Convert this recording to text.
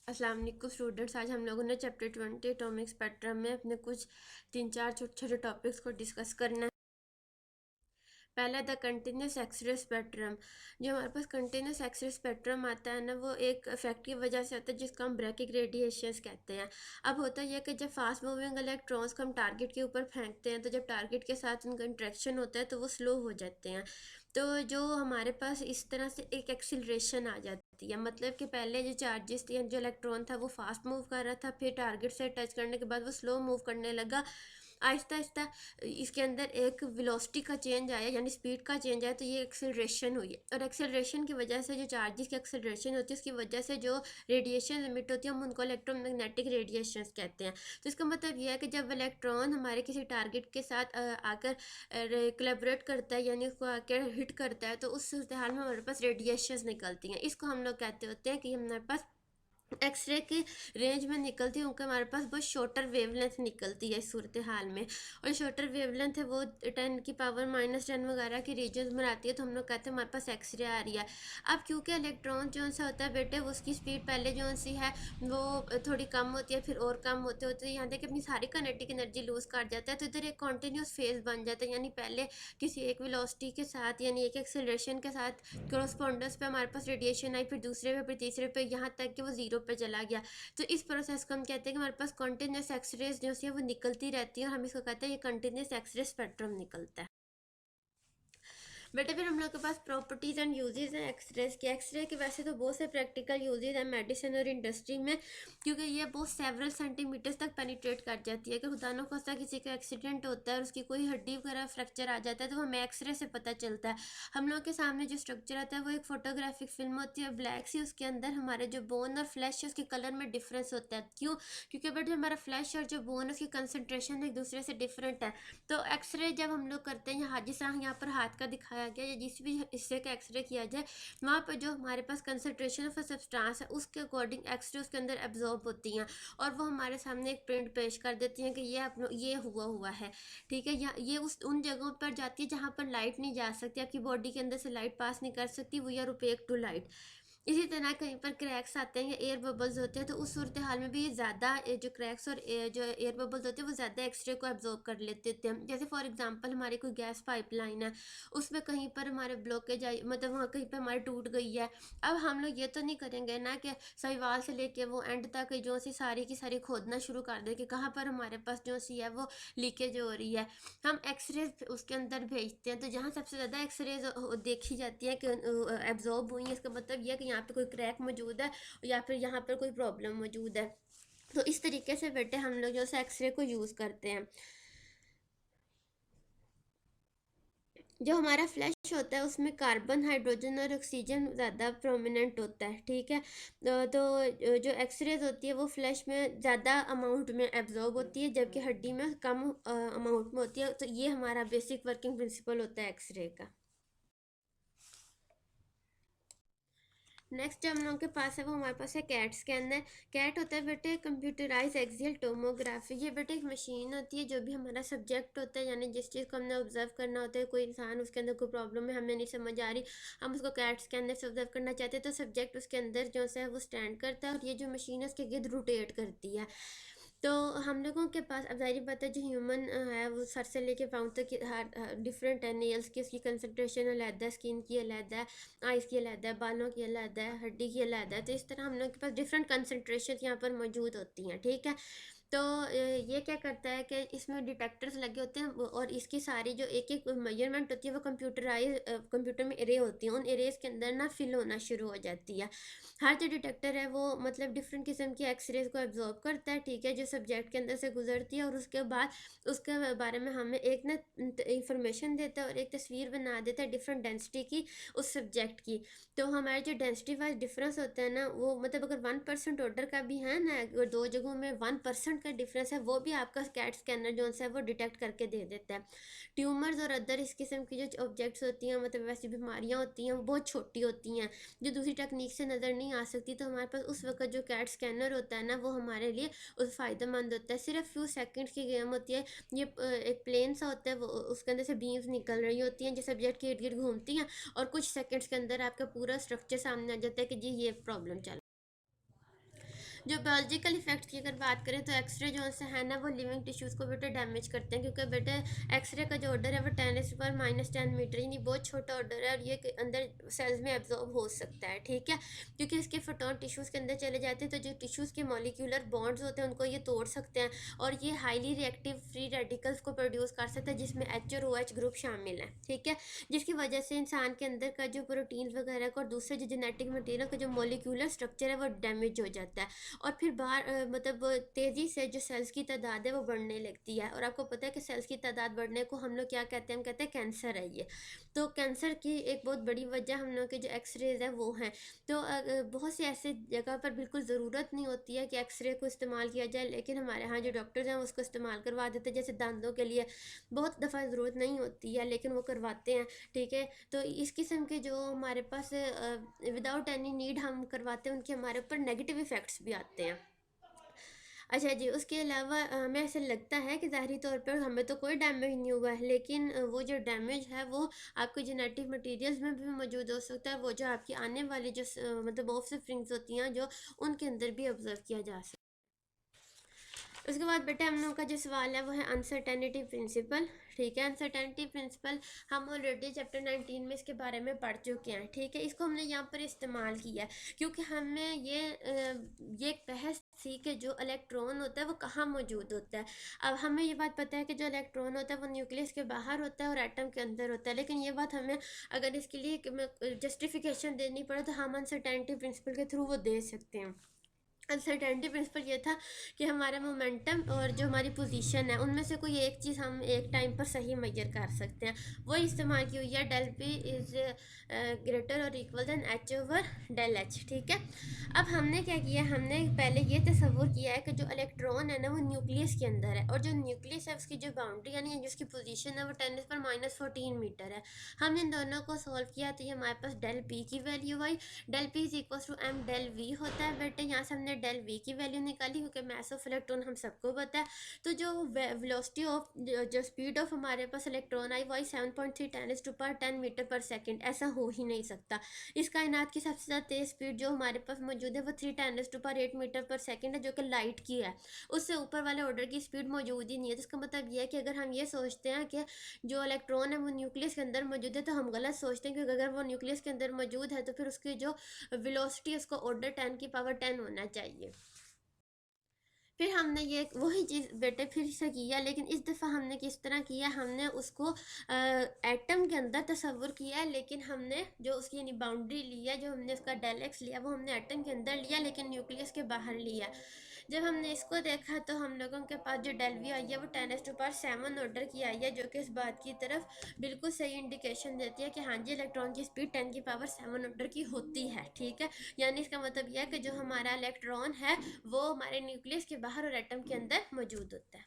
अस्सलाम वालेकुम स्टूडेंट्स। आज हम लोगों ने चैप्टर 20 एटॉमिक स्पेक्ट्रम में अपने कुछ 3-4 छोटे छोटे टॉपिक्स को डिस्कस करना है। पहला द कंटिन्यूस एक्सरे स्पेक्ट्रम। जो हमारे पास कंटिन्यूस एक्सरे स्पेक्ट्रम आता है ना, वो एक इफेक्ट की वजह से आता है जिसको हम ब्रैकिंग रेडिएशंस कहते हैं। अब होता यह कि जब फास्ट मूविंग इलेक्ट्रॉन्स को हम टारगेट के ऊपर फेंकते हैं, तो जब टारगेट के साथ उनका इंट्रैक्शन होता है तो वो स्लो हो जाते हैं। तो जो हमारे पास इस तरह से एक एक्सिलरेशन आ जाती है, मतलब कि पहले जो चार्जेस थे, जो इलेक्ट्रॉन था वो फास्ट मूव कर रहा था, फिर टारगेट से टच करने के बाद वो स्लो मूव करने लगा। आहिस्ता आहिस्ता इसके अंदर एक वेलोसिटी का चेंज आया, यानी स्पीड का चेंज आया, तो ये एक्सेलरेशन हुई है। और एक्सेलरेशन की वजह से जो चार्जेस की एक्सेलरेशन होती है, उसकी वजह से जो रेडिएशन लिमिट होती है, हम उनको इलेक्ट्रोमैग्नेटिक रेडिएशन कहते हैं। तो इसका मतलब यह है कि जब इलेक्ट्रॉन हमारे किसी टारगेट के साथ आकर कोलैबोरेट करता है, यानी उसको आकर हिट करता है, तो उस सूरत हाल में हमारे पास रेडिएशन निकलती हैं। इसको हम लोग कहते होते हैं कि हमारे पास एक्सरे के रेंज में निकलती है, उनका हमारे पास बहुत शॉर्टर वेवलेंथ निकलती है इस सूरत हाल में। और शॉर्टर वेवलेंथ है वो 10⁻⁻10 वगैरह की रीजन में आती है, तो हम लोग कहते हैं हमारे पास एक्सरे आ रही है। अब क्योंकि इलेक्ट्रॉन जो सा होता है बेटे, वो उसकी स्पीड पहले जो सी है वो थोड़ी कम होती है, फिर और कम होते होते यहाँ तक अपनी सारी काइनेटिक एनर्जी लूज कर जाता है। तो इधर एक कॉन्टीन्यूस फेज बन जाता है, यानी पहले किसी एक वेलोसिटी के साथ, यानी एक एक्सेलरेशन के साथ कोरस्पोंडेंस पे हमारे पास रेडिएशन आई, फिर दूसरे पे, फिर तीसरे पे, यहाँ तक कि वो जीरो पे चला गया। तो इस प्रोसेस को हम कहते हैं कि हमारे पास कंटिन्यूस एक्सरेज जो है वो निकलती रहती है, और हम इसको कहते हैं ये कंटिन्यूस एक्सरे स्पेक्ट्रम निकलता है। बेटे फिर हम लोग के पास प्रॉपर्टीज़ एंड यूजेस हैं एक्सरेज के। एक्सरे के वैसे तो बहुत से प्रैक्टिकल यूजेस हैं मेडिसिन और इंडस्ट्री में, क्योंकि ये बहुत सेवरल सेंटीमीटर्स तक पेनिट्रेट कर जाती है। कि खुदा न खास्ता किसी का एक्सीडेंट होता है और उसकी कोई हड्डी वगैरह फ्रैक्चर आ जाता है, तो हमें एक्सरे से पता चलता है। हम लोग के सामने जो स्ट्रक्चर आता है वो एक फोटोग्राफिक फिल्म होती है, ब्लैक सी, उसके अंदर हमारे जो बोन और फ्लैश है उसके कलर में डिफरेंस होता है। क्यों? क्योंकि बट जो हमारा फ्लैश और जो बोन है उसकी कंसनट्रेशन एक दूसरे से डिफरेंट है। तो एक्सरे जब हम लोग करते हैं, यहाँ जिस तरह यहाँ पर हाथ का दिखाया गया, या जिस भी हिस्से का एक्सरे किया जाए, वहाँ पर जो हमारे पास कंसनट्रेशन ऑफ सब्सटेंस है उसके अकॉर्डिंग एक्सरे उसके अंदर एब्जॉर्ब होती हैं, और वो हमारे सामने एक प्रिंट पेश कर देती हैं कि ये हुआ हुआ है। ठीक है, ये उस उन जगहों पर जाती है जहाँ पर लाइट नहीं जा सकती, आपकी बॉडी के अंदर से लाइट पास नहीं कर सकती, वो या रुपेक टू लाइट। इसी तरह कहीं पर क्रैक्स आते हैं या एयर बबल्स होते हैं, तो उस सूरत हाल में भी ये ज़्यादा जो क्रैक्स और जो एयर बबल्स होते हैं वो ज़्यादा एक्सरे को एब्जॉर्ब कर लेते होते हैं। जैसे फॉर एग्जांपल हमारी कोई गैस पाइपलाइन है, उसमें कहीं पर हमारे ब्लॉकेज आई, मतलब वहाँ कहीं पर हमारी टूट गई है। अब हम लोग ये तो नहीं करेंगे ना कि सहीवाल से लेके वो एंड तक जो सी सारी की सारी खोदना शुरू कर दें कि कहाँ पर हमारे पास जो सी है वो लीकेज हो रही है। हम एक्सरे उसके अंदर भेजते हैं, तो जहाँ सबसे ज़्यादा एक्सरे देखी जाती है कि एब्जॉर्ब हुई है, इसका मतलब यह है कि यहाँ पे कोई क्रैक मौजूद है या फिर यहाँ पर कोई प्रॉब्लम मौजूद है। तो इस तरीके से बेटे हम लोग जो है एक्सरे को यूज़ करते हैं। जो हमारा फ्लैश होता है उसमें कार्बन, हाइड्रोजन और ऑक्सीजन ज़्यादा प्रोमिनेंट होता है। ठीक है, तो जो एक्सरेज होती है वो फ्लैश में ज़्यादा अमाउंट में एब्जॉर्ब होती है, जबकि हड्डी में कम अमाउंट में होती है। तो ये हमारा बेसिक वर्किंग प्रिंसिपल होता है एक्सरे का। नेक्स्ट जो हम लोगों के पास है वो हमारे पास है कैट स्कैनर। कैट होता है बेटे कंप्यूटराइज एक्सियल टोमोग्राफी। ये बेटे एक मशीन होती है, जो भी हमारा सब्जेक्ट होता है, यानी जिस चीज़ को हमने ऑब्जर्व करना होता है, कोई इंसान उसके अंदर कोई प्रॉब्लम है, हमें नहीं समझ आ रही, हम उसको कैट स्कैनर से ऑब्जर्व करना चाहते हैं, तो सब्जेक्ट उसके अंदर जो है वो स्टैंड करता है, और ये जो मशीन है उसके गिर्द रोटेट करती है। तो हम लोगों के पास अब जाहिर बात है जो ह्यूमन है वो सर से लेके पाँव तक डिफरेंट है। नेल्स की उसकी कंसनट्रेशन अलग है, स्किन की अलग है, आइज़ की अलग है, बालों की अलग है, हड्डी की अलग है। तो इस तरह हम लोग के पास डिफरेंट कंसनट्रेशन यहाँ पर मौजूद होती हैं। ठीक है, तो ये क्या करता है कि इसमें डिटेक्टर्स लगे होते हैं, और इसकी सारी जो एक एक मेजरमेंट होती है वो कंप्यूटर में एरे होती हैं, उन एरेज के अंदर ना फिल होना शुरू हो जाती है। हर जो डिटेक्टर है वो मतलब डिफरेंट किस्म की एक्सरेज को एब्जॉर्ब करता है। ठीक है, जो सब्जेक्ट के अंदर से गुजरती है, और उसके बाद उसके बारे में हमें एक ना इंफॉर्मेशन देता है और एक तस्वीर बना देता है डिफरेंट डेंसिटी की उस सब्जेक्ट की। तो हमारे जो डेंसिटी वाइज डिफरेंस होता है ना, वो मतलब अगर 1% ऑर्डर का भी है ना, अगर दो जगहों में 1% का डिफरेंस है, वो भी आपका कैट स्कैनर जो है वो डिटेक्ट करके दे देता है। ट्यूमर्स और अदर इस किस्म की जो ऑब्जेक्ट्स होती हैं, मतलब वैसी बीमारियां होती हैं, वो बहुत छोटी होती हैं, जो दूसरी टेक्निक से नज़र नहीं आ सकती। तो हमारे पास उस वक्त जो कैट स्कैनर होता है ना, वो हमारे लिए उस फ़ायदेमंद होता है। सिर्फ फ्यू सेकंड्स की गेम होती है। ये एक प्लेन सा होता है, वो उसके अंदर से बीम्स निकल रही होती हैं जो सब्जेक्ट के इर्द गिर्द घूमती हैं, और कुछ सेकंड्स के अंदर आपका पूरा स्ट्रक्चर सामने आ जाता है कि जी ये प्रॉब्लम चल। जो बायोलॉजिकल इफेक्ट्स की अगर बात करें तो एक्सरे जो से है ना वो लिविंग टिश्यूज़ को बेटे डैमेज करते हैं, क्योंकि बेटे एक्सरे का जो ऑर्डर है वो 10⁻⁻10 मीटर, यानी बहुत छोटा ऑर्डर है और ये अंदर सेल्स में एब्जॉर्ब हो सकता है, ठीक है। क्योंकि इसके फोटोन टिश्यूज़ के अंदर चले जाते हैं तो जो टिश्यूज़ के मॉलिक्यूलर बॉन्ड्स होते हैं उनको ये तोड़ सकते हैं और ये हाईली रिएक्टिव फ्री रेडिकल्स को प्रोड्यूस कर सकता है, जिसमें एच और ओ एच ग्रुप शामिल है, ठीक है। जिसकी वजह से इंसान के अंदर का जो प्रोटीन वगैरह का और दूसरे जो जेनेटिक मटेरियल का जो मॉलिक्यूलर स्ट्रक्चर है वो डैमेज हो जाता है और फिर बाहर मतलब तेज़ी से जो सेल्स की तादाद है वो बढ़ने लगती है। और आपको पता है कि सेल्स की तादाद बढ़ने को हम लोग क्या कहते हैं, हम कहते हैं कैंसर है ये। तो कैंसर की एक बहुत बड़ी वजह हम लोग के जो एक्सरेज है वो हैं। तो बहुत सी ऐसे जगह पर बिल्कुल ज़रूरत नहीं होती है कि एक्सरे को इस्तेमाल किया जाए, लेकिन हमारे यहाँ जो डॉक्टर्स हैं उसको इस्तेमाल करवा देते हैं। जैसे दांतों के लिए बहुत दफ़ा ज़रूरत नहीं होती है लेकिन वो करवाते हैं, ठीक है। तो इस किस्म के जो हमारे पास विदाउट एनी नीड हम करवाते हैं उनके हमारे ऊपर नेगेटिव इफ़ेक्ट्स भी आते हैं। अच्छा जी, उसके अलावा हमें ऐसा लगता है कि ज़ाहिरी तौर पर हमें तो कोई डैमेज नहीं हुआ है, लेकिन वो जो डैमेज है वो आपके जेनेटिक मटेरियल्स में भी मौजूद हो सकता है, वो जो आपकी आने वाली जो मतलब ऑफ स्प्रिंग्स होती हैं जो उनके अंदर भी ऑब्जर्व किया जा सकता है। उसके बाद बेटा हम लोग का जो सवाल है वो है अनसर्टेनिटी प्रिंसिपल, ठीक है। अनसर्टेनिटी प्रिंसिपल हम ऑलरेडी चैप्टर 19 में इसके बारे में पढ़ चुके हैं, ठीक है। इसको हमने यहाँ पर इस्तेमाल किया है क्योंकि हमें ये एक बहस थी कि जो इलेक्ट्रॉन होता है वो कहाँ मौजूद होता है। अब हमें ये बात पता है कि जो इलेक्ट्रॉन होता है वो न्यूक्लियस के बाहर होता है और एटम के अंदर होता है, लेकिन ये बात हमें अगर इसके लिए जस्टिफिकेशन देनी पड़े तो हम अनसर्टेनिटी प्रिंसिपल के थ्रू वो दे सकते हैं। अनसर्टेनिटी प्रिंसिपल ये था कि हमारा मोमेंटम और जो हमारी पोजीशन है उनमें से कोई एक चीज़ हम एक टाइम पर सही मेजर कर सकते हैं, वो इस्तेमाल की हुई है। डेल पी इज़ ग्रेटर और equal than H over del H, ठीक है। अब हमने क्या किया, हमने पहले ये तस्वुर किया है कि जो इलेक्ट्रॉन है ना वो न्यूक्लियस के अंदर है और जो न्यूक्लियस है उसकी जो बाउंड्री यानी जिसकी पोजीशन है वो 10⁻⁻14 मीटर है। हमने इन दोनों को सॉल्व किया तो ये हमारे पास डेल पी की वैल्यू आई। Del P is equal to M del V होता है बेटे, यहाँ से हमने डेल वी की वैल्यू निकाली क्योंकि मास ऑफ इलेक्ट्रॉन हम सबको पता है। तो जो वेलोसिटी ऑफ जो स्पीड ऑफ हमारे पास इलेक्ट्रॉन आई वो आई 7.3 10⁻10 मीटर पर सेकंड। ऐसा हो ही नहीं सकता। इस कायनात की सबसे ज़्यादा तेज़ स्पीड जो हमारे पास मौजूद है वो 3 10⁸ मीटर पर सेकंड है, जो कि लाइट की है। उससे ऊपर वाले ऑर्डर की स्पीड मौजूद ही नहीं है। तो इसका मतलब ये है कि अगर हम ये सोचते हैं कि जो इलेक्ट्रॉन है वो न्यूक्लियस के अंदर मौजूद है तो हम गलत सोचते हैं, क्योंकि अगर वो न्यूक्लियस के अंदर मौजूद है तो फिर उसकी जो वेलोसिटी उसको ऑर्डर 10⁻10 होना चाहिए। फिर हमने ये वही चीज़ बेटे फिर से किया, लेकिन इस दफ़ा हमने किस तरह किया, हमने उसको एटम के अंदर तस्वुर किया है, लेकिन हमने जो उसकी यानी बाउंड्री ली है, जो हमने उसका डेल एक्स लिया वो हमने एटम के अंदर लिया लेकिन न्यूक्लियस के बाहर लिया। जब हमने इसको देखा तो हम लोगों के पास जो डेल वी आई है वो 10⁻7 ऑर्डर की आई है, जो कि इस बात की तरफ बिल्कुल सही इंडिकेशन देती है कि हाँ जी इलेक्ट्रॉन की स्पीड 10⁻7 ऑर्डर की होती है, ठीक है। यानी इसका मतलब यह है कि जो हमारा इलेक्ट्रॉन है वो हमारे न्यूक्लियस के बाहर और एटम के अंदर मौजूद होता है।